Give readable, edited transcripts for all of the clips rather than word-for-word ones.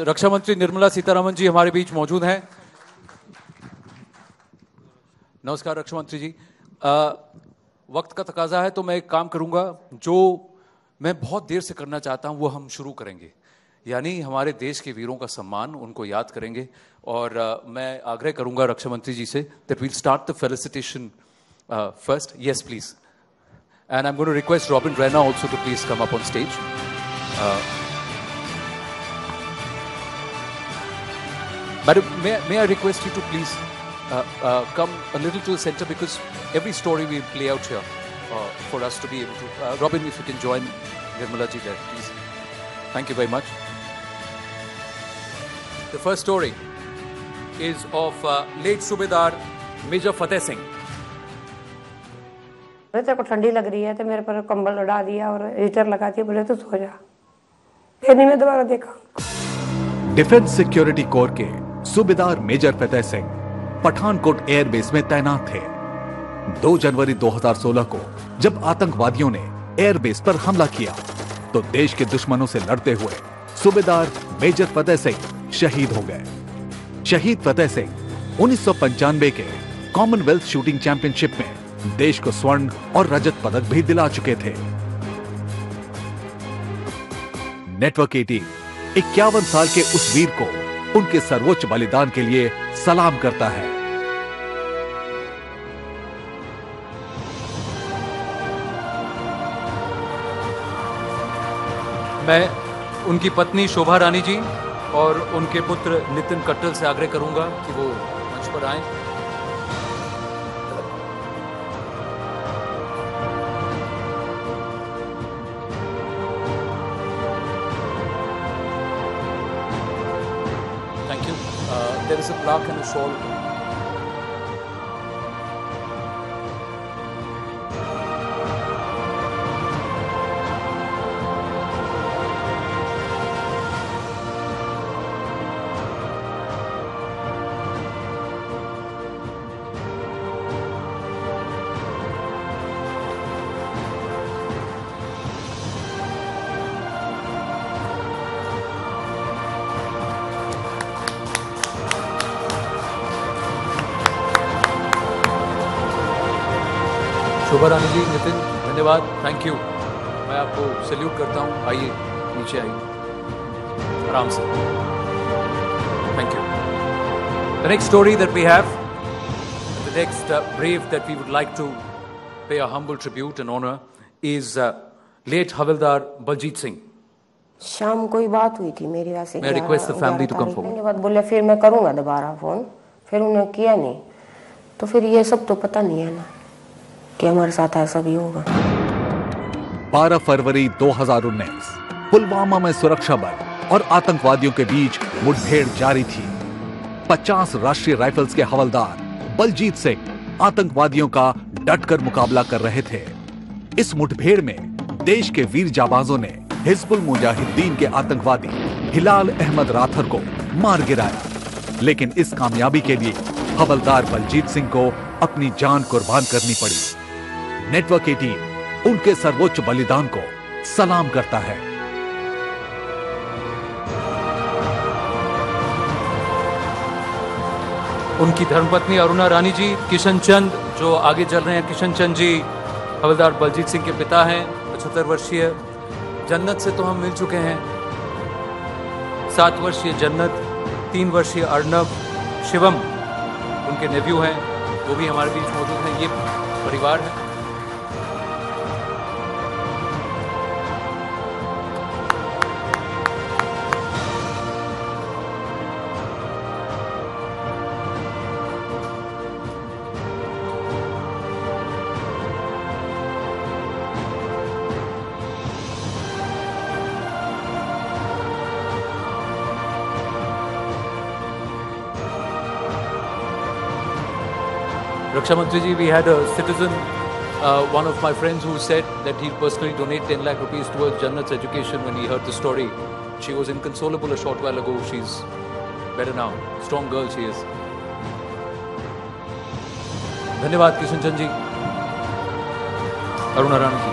रक्षा मंत्री निर्मला सीतारमण जी हमारे बीच मौजूद हैं। नमस्कार रक्षा मंत्री जी। वक्त का तकाजा है तो मैं एक काम करूंगा जो मैं बहुत देर से करना चाहता हूं वो हम शुरू करेंगे, यानी हमारे देश के वीरों का सम्मान, उनको याद करेंगे। और मैं आग्रह करूंगा रक्षा मंत्री जी से that will start the felicitation first. Yes please. And I am going to request Robin Raina also to please come up on stage. Madam, may I request you to please come a little to the center, because every story will play out here for us to be able to. Robin, if you can join Nirmala ji there, please. Thank you very much. The first story is of late Subedar Major Fateh Singh. तेरे को ठंडी लग रही है तो मेरे पर कंबल उड़ा दिया और हीटर लगा दिया, बोले तो सो जा। फिर नहीं मैं दोबारा देखा। डिफेंस सिक्योरिटी कोर के सूबेदार मेजर फतेह सिंह पठानकोट एयरबेस में तैनात थे। 2 जनवरी 2016 को जब आतंकवादियों ने एयरबेस पर हमला किया तो देश के दुश्मनों से लड़ते हुए सूबेदार मेजर फतेह सिंह शहीद हो गए। शहीद फतेह सिंह 1995 के कॉमनवेल्थ शूटिंग चैंपियनशिप में देश को स्वर्ण और रजत पदक भी दिला चुके थे। नेटवर्क 18 51 साल के उस वीर को उनके सर्वोच्च बलिदान के लिए सलाम करता है। मैं उनकी पत्नी शोभा रानी जी और उनके पुत्र नितिन कट्टल से आग्रह करूंगा कि वो मंच पर आएं। There is a plaque and a shawl. शोभा रानी जी, नितिन, धन्यवाद, थैंक यू। मैं आपको सैल्यूट करता हूं। आइए नीचे आइए आराम से। Thank you. The next story that we have, the next brave that we would like to pay a humble tribute and honor is late Havildar Baljit Singh. शाम कोई बात हुई थी मेरी वैसे। मैं request the family to come forward. बाद बोले फिर मैं करूंगा दोबारा फोन, फिर उन्होंने किया नहीं, तो फिर ये सब तो पता नहीं है ना कि हमारे साथ ऐसा भी होगा। 12 फरवरी 2019 पुलवामा में सुरक्षा बल और आतंकवादियों के बीच मुठभेड़ जारी थी। 50 राष्ट्रीय राइफल्स के हवलदार बलजीत सिंह आतंकवादियों का डटकर मुकाबला कर रहे थे। इस मुठभेड़ में देश के वीर जाबाजों ने हिजबुल मुजाहिदीन के आतंकवादी हिलाल अहमद राथर को मार गिराया, लेकिन इस कामयाबी के लिए हवलदार बलजीत सिंह को अपनी जान कुर्बान करनी पड़ी। नेटवर्क 18 उनके सर्वोच्च बलिदान को सलाम करता है। उनकी धर्मपत्नी अरुणा रानी जी, किशन चंद जो आगे चल रहे हैं, किशन चंद जी हवलदार बलजीत सिंह के पिता हैं, 75 वर्षीय। जन्नत से तो हम मिल चुके हैं। 7 वर्षीय जन्नत, 3 वर्षीय अर्नब, शिवम उनके नेव्यू हैं, वो भी हमारे बीच मौजूद हैं। ये परिवार है। Raksha Mantri ji, we had a citizen, one of my friends, who said that he'd personally donate 10 lakh rupees towards Jannat's education when he heard the story. She was inconsolable a short while ago. She's better now. Strong girl she is. धन्यवाद Kishan Chand ji, Aruna Rana ji.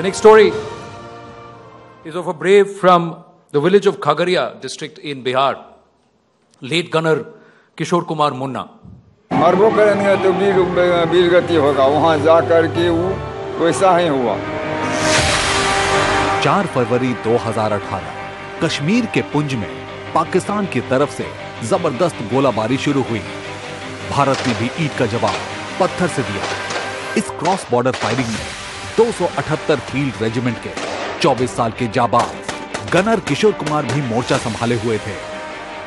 The next story is of a brave from the village of Khagaria district in Bihar, late gunner Kishore Kumar Munna. मरबो करेंगे तो वीर गति होगा, वहां जाकर के वो वैसा ही हुआ। 4 फरवरी 2018 कश्मीर के पुंछ में पाकिस्तान की तरफ से जबरदस्त गोलाबारी शुरू हुई। भारत ने भी ईद का जवाब पत्थर से दिया। इस क्रॉस बॉर्डर फायरिंग में 278 फील्ड रेजिमेंट के 24 साल के जाबाज गनर किशोर कुमार भी मोर्चा संभाले हुए थे।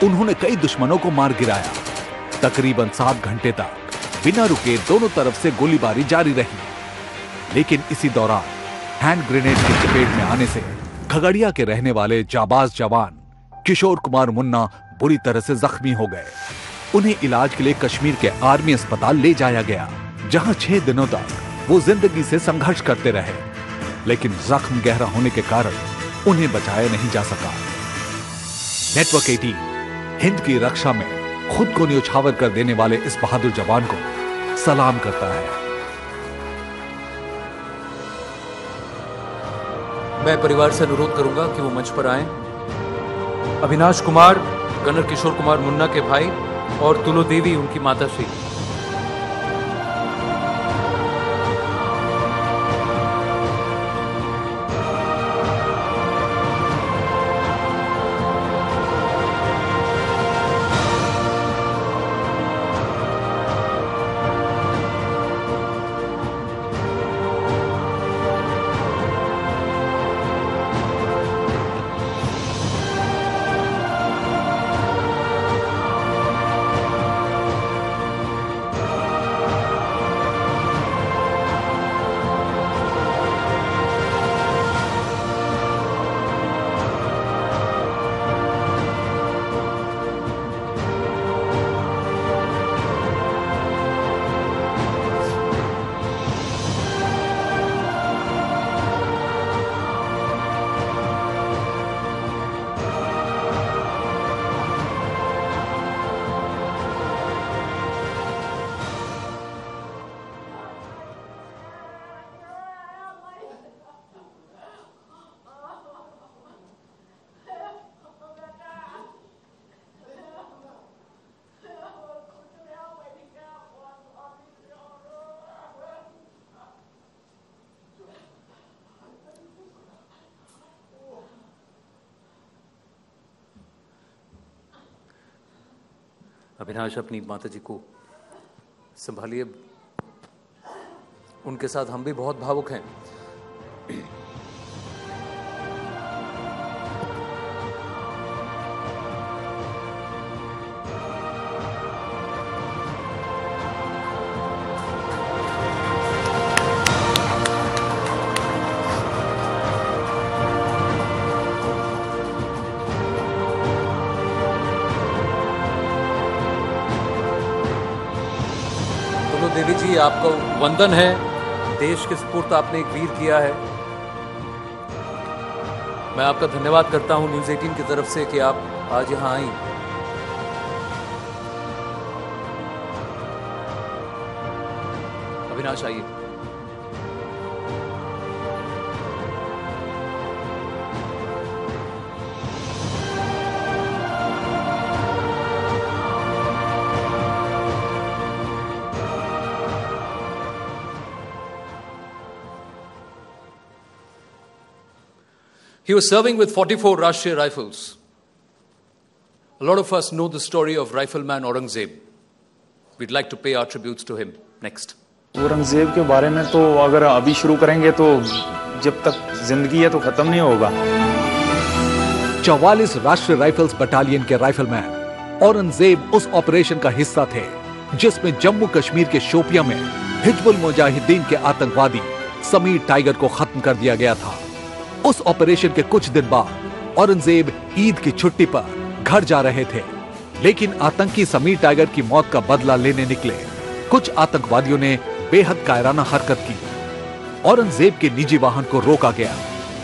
उन्होंने कई दुश्मनों को मार गिराया। तकरीबन 7 घंटे तक बिना रुके दोनों तरफ से गोलीबारी जारी रही, लेकिन इसी दौरान हैंड ग्रेनेड की चपेट में आने से खगड़िया के रहने वाले जाबाज जवान किशोर कुमार मुन्ना बुरी तरह से जख्मी हो गए। उन्हें इलाज के लिए कश्मीर के आर्मी अस्पताल ले जाया गया, जहां 6 दिनों तक वो जिंदगी से संघर्ष करते रहे, लेकिन जख्म गहरा होने के कारण उन्हें बचाया नहीं जा सका। नेटवर्क 18 हिंद की रक्षा में खुद को न्यौछावर कर देने वाले इस बहादुर जवान को सलाम करता है। मैं परिवार से अनुरोध करूंगा कि वो मंच पर आएं। अविनाश कुमार गनर किशोर कुमार मुन्ना के भाई और तुलो देवी उनकी माता श्री। अविनाश अपनी माता जी को संभालिए, उनके साथ हम भी बहुत भावुक हैं। देवी जी, आपको वंदन है। देश के सुपुर्द आपने एक वीर किया है। मैं आपका धन्यवाद करता हूं न्यूज़ 18 की तरफ से कि आप आज यहां आई। अविनाश आइए। He was serving with 44 Rashtriya Rifles. A lot of us know the story of Rifleman Aurangzeb. We'd like to pay our tributes to him next. Aurangzeb के बारे में तो अगर अभी शुरू करेंगे तो जब तक जिंदगी है तो खत्म नहीं होगा। 44 राष्ट्रीय राइफल्स बटालियन के राइफलमैन औरंगजेब उस ऑपरेशन का हिस्सा थे जिसमें जम्मू कश्मीर के शोपियां में हिजबुल मुजाहिदीन के आतंकवादी समीर टाइगर को खत्म कर दिया गया था। उस ऑपरेशन के कुछ दिन बाद औरंगजेब ईद की छुट्टी पर घर जा रहे थे, लेकिन आतंकी समीर टाइगर की मौत का बदला लेने निकले कुछ आतंकवादियों ने बेहद कायराना हरकत की। औरंगजेब के निजी वाहन को रोका गया,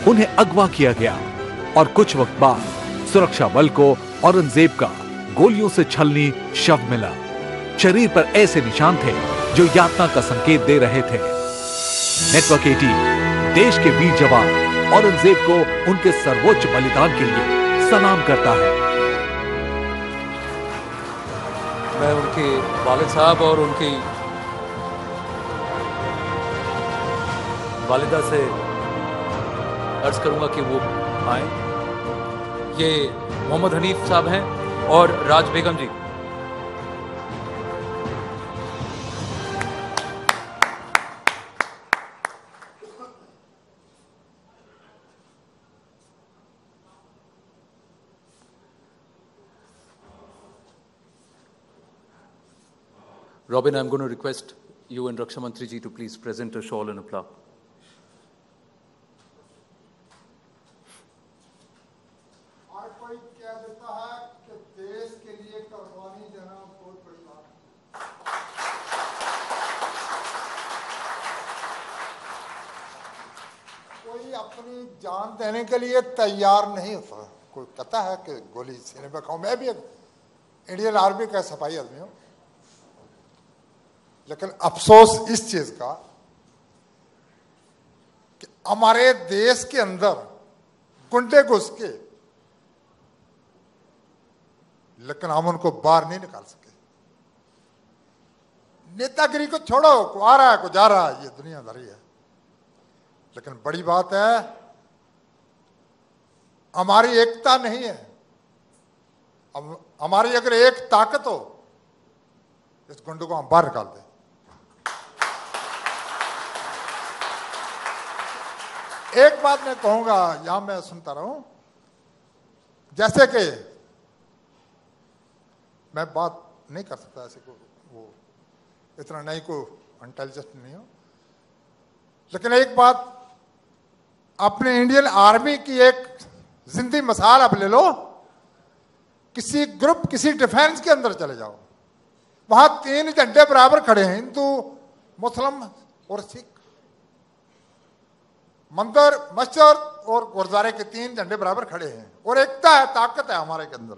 उन्हें अगवा किया गया और कुछ वक्त बाद सुरक्षा बल को औरंगजेब का गोलियों से छलनी शव मिला। शरीर पर ऐसे निशान थे जो यातना का संकेत दे रहे थे। नेटवर्क 18 देश के वीर जवान औरंगजेब को उनके सर्वोच्च बलिदान के लिए सलाम करता है। मैं उनके वालिद साहब और उनकी वालिदा से अर्ज करूंगा कि वो आए। ये मोहम्मद हनीफ साहब हैं और राज बेगम जी। Robin, I'm going to request you and Raksha Mantri ji to please present a shawl and a plaque. हर कोई कह देता है कि देश के लिए कुर्बानी देना बहुत बड़ी बात है। कोई अपनी जान देने के लिए तैयार नहीं होता। कोई कहता है कि गोली सीने पे खाऊं। मैं भी एक इंडियन आर्मी का सिपाही आदमी हूं, लेकिन अफसोस इस चीज का कि हमारे देश के अंदर गुंडे घुस के, लेकिन हम उनको बाहर नहीं निकाल सके। नेतागिरी को छोड़ो, को आ रहा है को जा रहा है, ये दुनियादारी है। लेकिन बड़ी बात है हमारी एकता नहीं है। हमारी अगर एक ताकत हो, इस गुंडों को हम बाहर निकाल दें। एक बात मैं कहूंगा, यहां मैं सुनता रहा हूं, जैसे कि मैं बात नहीं कर सकता ऐसे को, वो इतना नहीं को इंटेलिजेंट नहीं हो, लेकिन एक बात, अपने इंडियन आर्मी की एक जिंदी मिसाल आप ले लो। किसी ग्रुप, किसी डिफेंस के अंदर चले जाओ, वहां 3 झंडे बराबर खड़े हैं, हिंदू, मुस्लिम और सिख। मंदिर, मस्जिद और गुरुद्वारे के 3 झंडे बराबर खड़े हैं, और एकता है, ताकत है हमारे के अंदर।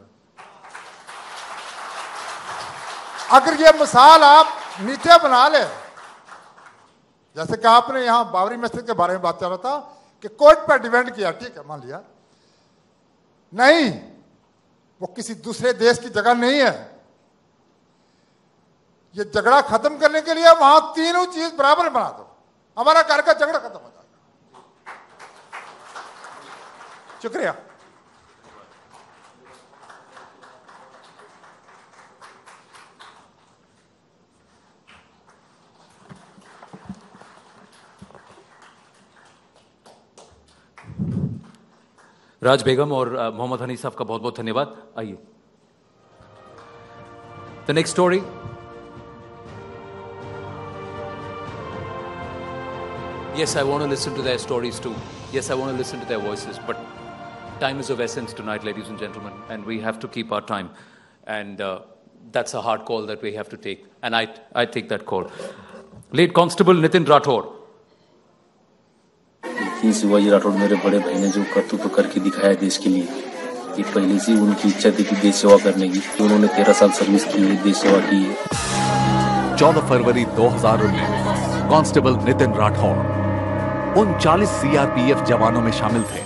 अगर ये मिसाल आप नीचे बना ले, जैसे कि आपने यहां बाबरी मस्जिद के बारे में बात चल रहा था कि कोर्ट पर डिपेंड किया, ठीक है, मान लिया, नहीं, वो किसी दूसरे देश की जगह नहीं है। ये झगड़ा खत्म करने के लिए वहां तीनों चीज बराबर बना दो, हमारा घर का झगड़ा खत्म हो जाएगा। शुक्रिया। राज बेगम और मोहम्मद हनीफ साहब का बहुत बहुत धन्यवाद। आइए, the next story. Yes, I want to listen to their stories too. Yes, I want to listen to their voices. But time is of essence tonight, ladies and gentlemen, and we have to keep our time. And that's a hard call that we have to take. And I take that call. Late Constable Nitin Rathod. लेकिन शिवाजी राठौड़ मेरे बड़े भाई ने जो कर्तव्य करके दिखाया देश के लिए, ये पहले से उनकी इच्छा थी कि देश सेवा करने की। तो उन्होंने 13 साल सर्विस की है, देश सेवा की है। 14 फरवरी 2019 कांस्टेबल नितिन राठौड़ उन 40 सीआरपीएफ जवानों में शामिल थे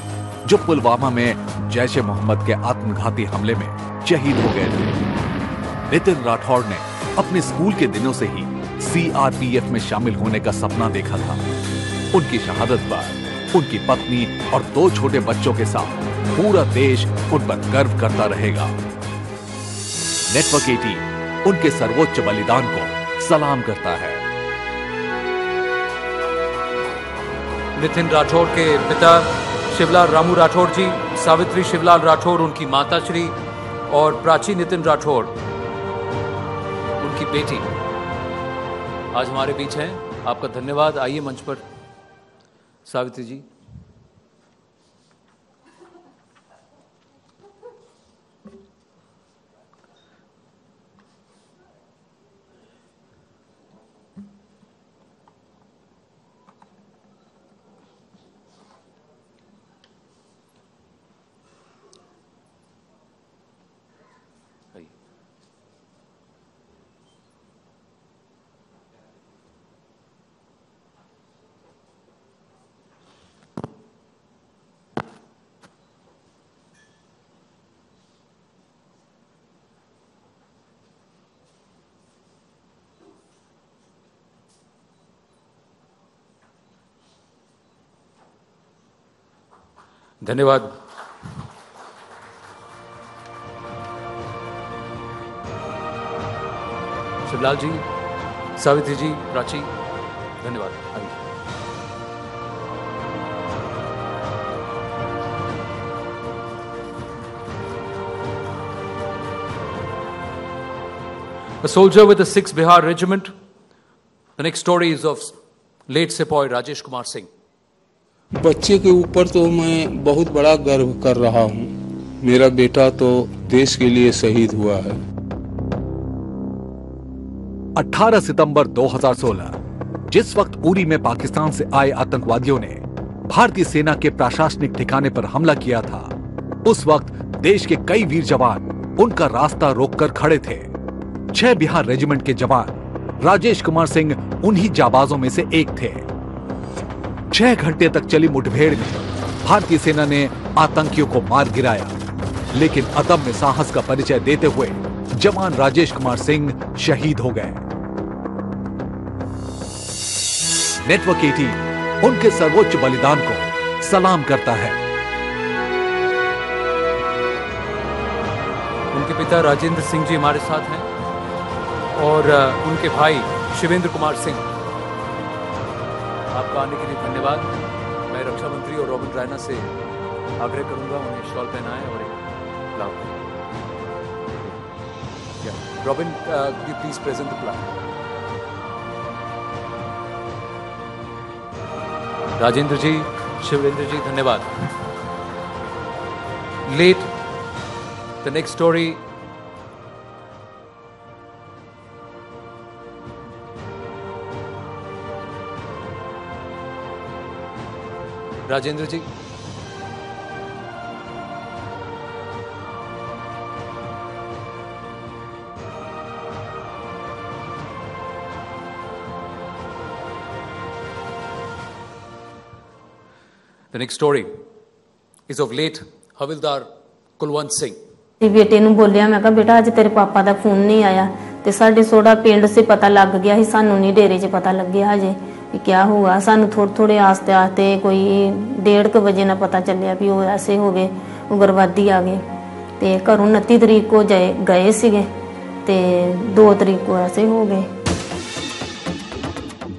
जो पुलवामा में जैश ए मोहम्मद के आत्मघाती हमले में शहीद हो गए थे। नितिन राठौड़ ने अपने स्कूल के दिनों से ही सीआरपीएफ में शामिल होने का सपना देखा था। उनकी शहादत पर उनकी पत्नी और 2 छोटे बच्चों के साथ पूरा देश उन पर गर्व करता रहेगा। नेटवर्क 18 उनके सर्वोच्च बलिदान को सलाम करता है। नितिन राठौड़ के पिता शिवलाल रामू राठौड़ जी, सावित्री शिवलाल राठौड़ उनकी माता श्री, और प्राची नितिन राठौड़ उनकी बेटी आज हमारे बीच हैं। आपका धन्यवाद। आइए मंच पर सावित्री जी। धन्यवाद। शिवलाल जी, सावित्री जी, प्राची, धन्यवाद। A soldier with the 6th Bihar Regiment. The next story is of late Sepoy Rajesh Kumar Singh. बच्चे के ऊपर तो मैं बहुत बड़ा गर्व कर रहा हूँ। मेरा बेटा तो देश के लिए शहीद हुआ है। 18 सितंबर 2016, जिस वक्त उरी में पाकिस्तान से आए आतंकवादियों ने भारतीय सेना के प्रशासनिक ठिकाने पर हमला किया था, उस वक्त देश के कई वीर जवान उनका रास्ता रोककर खड़े थे। 6 बिहार रेजिमेंट के जवान राजेश कुमार सिंह उन्हीं जाबाजों में से एक थे। 6 घंटे तक चली मुठभेड़ में भारतीय सेना ने आतंकियों को मार गिराया, लेकिन अदम्य साहस का परिचय देते हुए जवान राजेश कुमार सिंह शहीद हो गए। नेटवर्क 18 उनके सर्वोच्च बलिदान को सलाम करता है। उनके पिता राजेंद्र सिंह जी हमारे साथ हैं और उनके भाई शिवेंद्र कुमार सिंह। आपका आने के लिए धन्यवाद। मैं रक्षा मंत्री और रॉबिन रायना से आग्रह करूंगा उन्हें शॉल पहनाएं और एक flag. Robin, could you please present the flag? Rajendra ji, Shivendra ji, धन्यवाद। Let the next story Rajendra ji. The next story is of late havildar Kulwant Singh. बेटे ਨੂੰ ਬੋਲਿਆ ਮੈਂ ਕਿਹਾ ਬੇਟਾ ਅੱਜ ਤੇਰੇ ਪਾਪਾ ਦਾ ਫੋਨ ਨਹੀਂ ਆਇਆ ਤੇ ਸਾਡੇ ਸੋੜਾ ਪਿੰਡ ਸੇ ਪਤਾ ਲੱਗ ਗਿਆ ਸੀ, ਸਾਨੂੰ ਨਹੀਂ ਡੇਰੇ 'ਚ ਪਤਾ ਲੱਗਿਆ ਹਜੇ कि क्या हुआ। सानू थोड़े थोड़े आस्ते आस्ते कोई 1:30 बजे ना पता चलिया भी वो ऐसे हो गए, उग्रवादी आ गए। ते घरों 29 तरीक को गए सीगे ते 2 तरीक को ऐसे हो गए।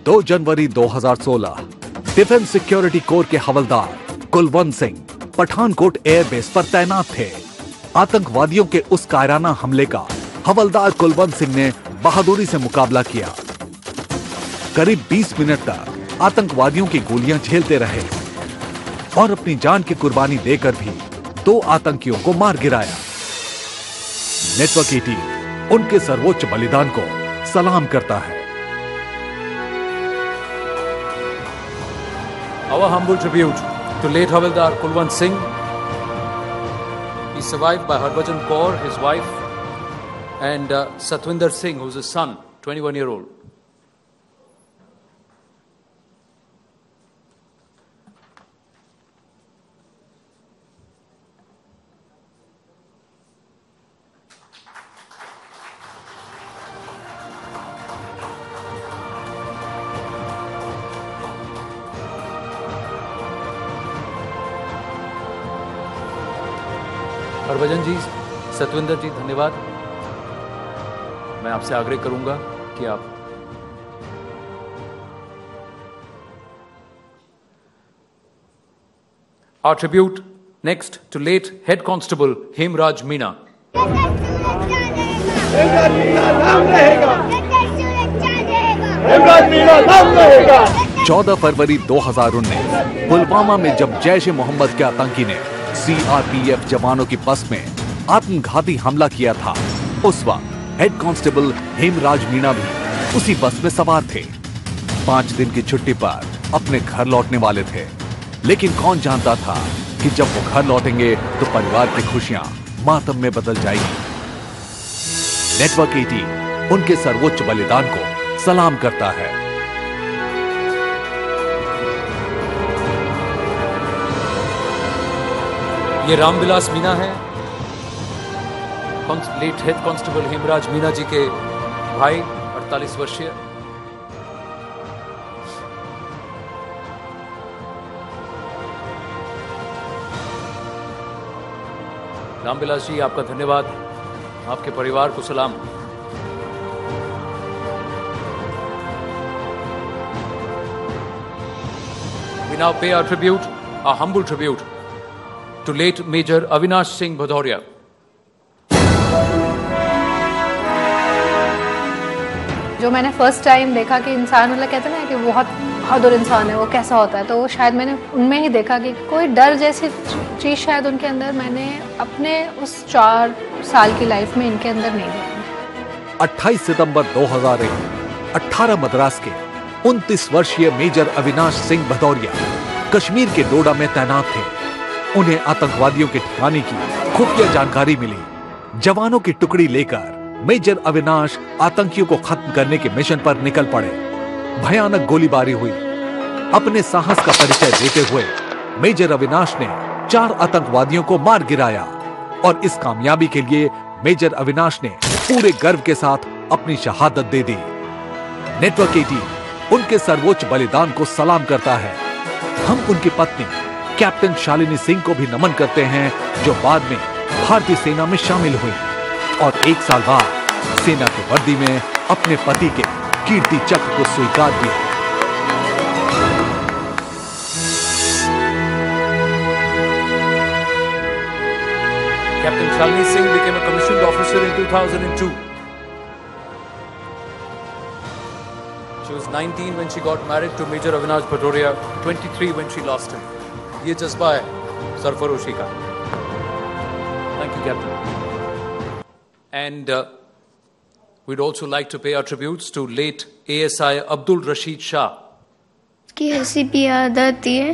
2 जनवरी 2016 डिफेंस सिक्योरिटी कोर के हवलदार कुलवंत सिंह पठानकोट एयरबेस पर तैनात थे। आतंकवादियों के उस कायराना हमले का हवलदार कुलवंत सिंह ने बहादुरी से मुकाबला किया। करीब 20 मिनट तक आतंकवादियों की गोलियां झेलते रहे और अपनी जान की कुर्बानी देकर भी 2 आतंकियों को मार गिराया। नेटवर्क 18 उनके सर्वोच्च बलिदान को सलाम करता है। Our humble tribute to late Havildar Kulwant Singh. He survived by Harbhajan Kaur, his wife, and Satwinder Singh, who's his son, 21-year-old. Harbhajan जी, सतविंदर जी, धन्यवाद। मैं आपसे आग्रह करूंगा कि आप Our tribute next to late Head Constable Hemraj Meena. 14 फरवरी 2019 पुलवामा में जब जैश ए मोहम्मद के आतंकी ने CRPF जवानों की बस में आत्मघाती हमला किया था, उस वक्त हेड कांस्टेबल हेमराज मीणा भी उसी बस में सवार थे। 5 दिन की छुट्टी पर अपने घर लौटने वाले थे, लेकिन कौन जानता था कि जब वो घर लौटेंगे तो परिवार की खुशियां मातम में बदल जाएगी। नेटवर्क 18 उनके सर्वोच्च बलिदान को सलाम करता है। ये रामविलास मीना है, late head constable Hemraj Meena ji के भाई, 48 वर्षीय। रामविलास जी, आपका धन्यवाद, आपके परिवार को सलाम। We now pay our tribute, our humble tribute, to late Major Avinash Singh Bhadauria. जो मैंने फर्स्ट टाइम देखा कि इंसान, मतलब कहते हैं ना कि बहुत बहादुर इंसान है, वो कैसा होता है, तो वो शायद मैंने उनमें ही देखा कि कोई डर जैसी चीज़ शायद उनके अंदर मैंने अपने उस 4 साल की लाइफ में इनके अंदर नहीं देखी। 28 सितंबर 2001, 18 मद्रास के 29 वर्षीय मेजर अविनाश सिंह भदौरिया कश्मीर के डोडा में तैनात थे। उन्हें आतंकवादियों के ठिकाने की खुफिया जानकारी मिली। जवानों की टुकड़ी लेकर मेजर अविनाश आतंकियों को खत्म करने के मिशन पर निकल पड़े। भयानक गोलीबारी हुई। अपने साहस का परिचय देते हुए मेजर अविनाश ने 4 आतंकवादियों को मार गिराया और इस कामयाबी के लिए मेजर अविनाश ने पूरे गर्व के साथ अपनी शहादत दे दी। नेटवर्क 18 उनके सर्वोच्च बलिदान को सलाम करता है। हम उनकी पत्नी कैप्टन शालिनी सिंह को भी नमन करते हैं, जो बाद में भारतीय सेना में शामिल हुई और 1 साल बाद सेना की वर्दी में अपने पति के कीर्ति चक्र को स्वीकार किया। Captain Shalini Singh became a commissioned officer in 2002. She was 19 when she got married to Major Avinash Bhadauria, 23 when she lost him. ये जज्बा है सरफरोशी का। Thank you, Captain. And we'd also like to pay our tributes to late ASI Abdul Rashid Shah. उसकी हंसी भी याद आती है,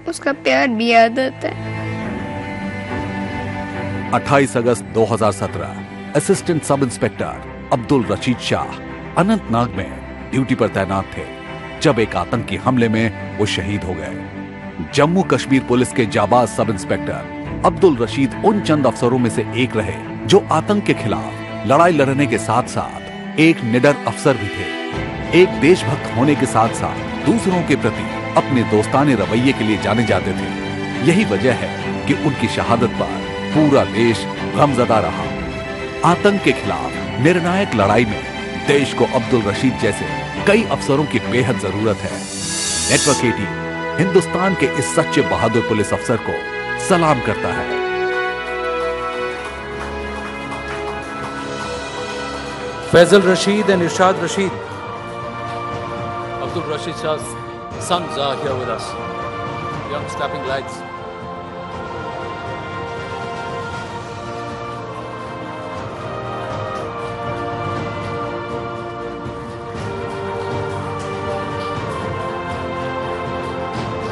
उसका प्यार भी याद आता है। 28 अगस्त 2017 assistant sub inspector Abdul Rashid Shah Anantnag में ड्यूटी पर तैनात थे जब एक आतंकी हमले में वो शहीद हो गए। जम्मू कश्मीर पुलिस के जाबाज सब इंस्पेक्टर अब्दुल रशीद उन चंद अफसरों में से एक रहे जो आतंक के खिलाफ लड़ाई लड़ने के साथ साथ एक निडर अफसर भी थे। एक देशभक्त होने के साथ साथ दूसरों के प्रति अपने दोस्ताने रवैये के लिए जाने जाते थे। यही वजह है कि उनकी शहादत पर पूरा देश गमजदा रहा। आतंक के खिलाफ निर्णायक लड़ाई में देश को अब्दुल रशीद जैसे कई अफसरों की बेहद जरूरत है। नेटवर्क 18 हिंदुस्तान के इस सच्चे बहादुर पुलिस अफसर को सलाम करता है। Faisal Rashid and Irshad Rashid, Abdul Rashid Shah's sons, are here with us. Young strapping lads.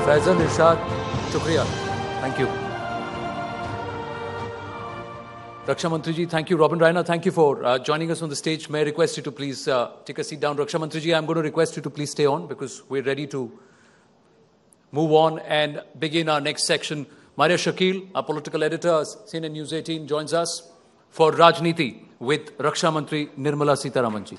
Faisal, Irshad, shukriya. Thank you. Raksha Mantri ji, thank you. Robin Raina, thank you for joining us on the stage. May I request you to please take a seat down. Raksha Mantri ji, I'm going to request you to please stay on because we're ready to move on and begin our next section. Maria Shakil, our political editor, CNN News 18, joins us for Rajniti with Raksha Mantri Nirmala Sitharaman ji.